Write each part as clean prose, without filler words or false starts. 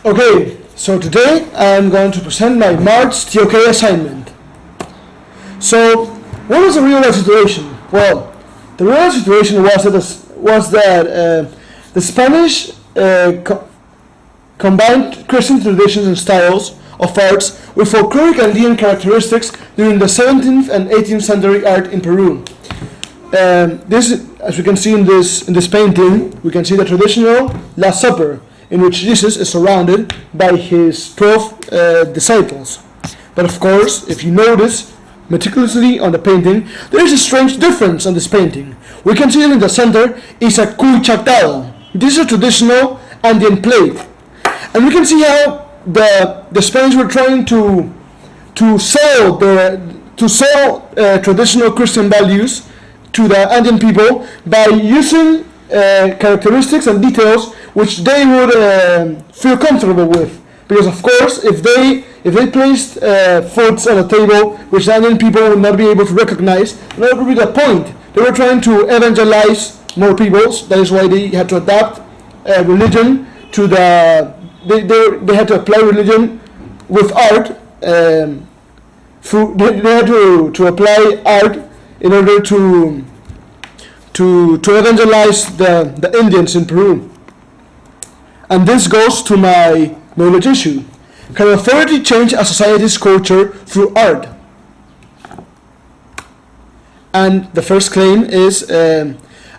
Okay, so today I'm going to present my March TOK assignment. So, what was the real life situation? Well, the real life situation was that the Spanish combined Christian traditions and styles of arts with folkloric Andean characteristics during the 17th and 18th century art in Peru. This, as we can see in this painting, we can see the traditional Last Supper, in which Jesus is surrounded by his 12 disciples. But of course, if you notice meticulously on the painting, there is a strange difference on this painting. We can see that in the center is a cuy chactado. This is a traditional Andean plate. And we can see how the Spanish were trying to sell traditional Christian values to the Andean people by using characteristics and details which they would feel comfortable with. Because of course, if they placed foods on the table which the Andean people would not be able to recognize, that would be the point. They were trying to evangelize more peoples. That is why they had to adapt religion to the. They had to apply religion with art. They had to apply art in order to evangelize the Indians in Peru. And this goes to my knowledge issue. Can authority change a society's culture through art? And the first claim is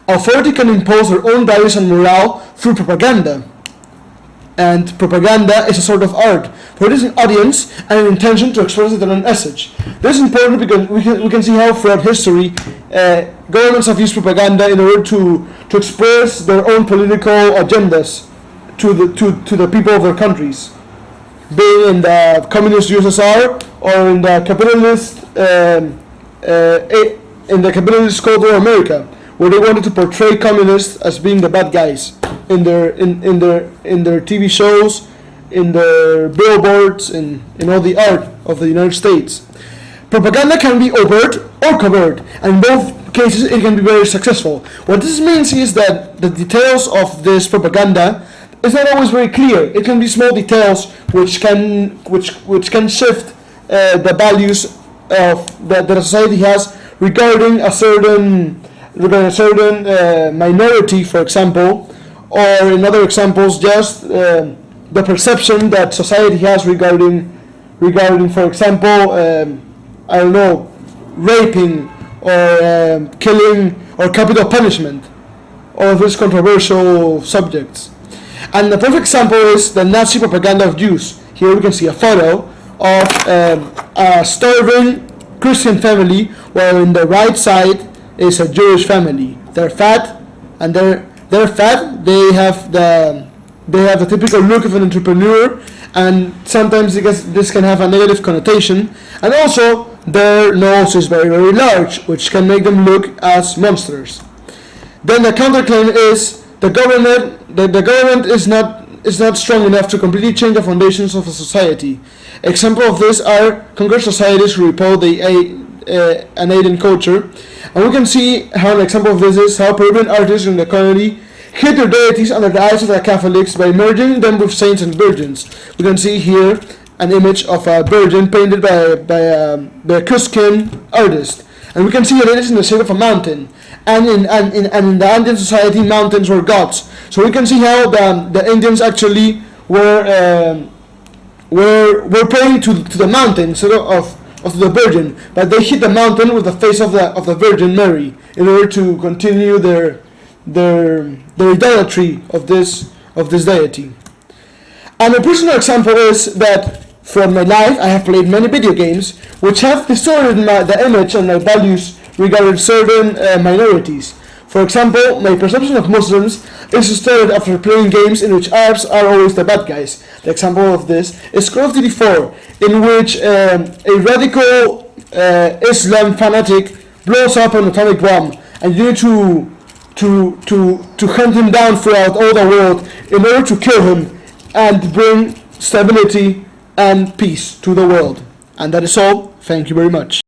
authority can impose their own values and morale through propaganda. And propaganda is a sort of art, for it is an audience and an intention to express their own message. This is important because we can see how throughout history governments have used propaganda in order to express their own political agendas to the people of their countries, being in the communist USSR or in the capitalist Cold War America, where they wanted to portray communists as being the bad guys in their TV shows, in their billboards, in all the art of the United States. Propaganda can be overt or covert, and in both cases it can be very successful. What this means is that the details of this propaganda is not always very clear. It can be small details which can shift the values of that a society has regarding a certain minority, for example, or in other examples, just the perception that society has regarding, for example, raping or killing or capital punishment, or these controversial subjects. And the perfect example is the Nazi propaganda of Jews. Here we can see a photo of a starving Christian family, while in the right side is a Jewish family. They're fat, and they're fat. They have the typical look of an entrepreneur, and sometimes this can have a negative connotation. And also, their nose is very, very large, which can make them look as monsters. Then the counterclaim is the government is not strong enough to completely change the foundations of a society. Example of this are conquered societies who repel the Andean culture, and we can see how an example of this is how Peruvian artists in the colony hid their deities under the eyes of the Catholics by merging them with saints and virgins. We can see here an image of a virgin painted by a Cuscan artist, and we can see that it is in the shape of a mountain. And in the Andean society, mountains were gods. So we can see how the Indians actually were praying to the mountain instead of the Virgin, but they hit the mountain with the face of the Virgin Mary in order to continue their idolatry of this deity. And a personal example is that from my life I have played many video games which have distorted the image and my values regarding certain minorities. For example, my perception of Muslims is distorted after playing games in which Arabs are always the bad guys. The example of this is Call of Duty 4, in which a radical Islam fanatic blows up an atomic bomb, and you need to hunt him down throughout all the world in order to kill him and bring stability and peace to the world. And that is all. Thank you very much.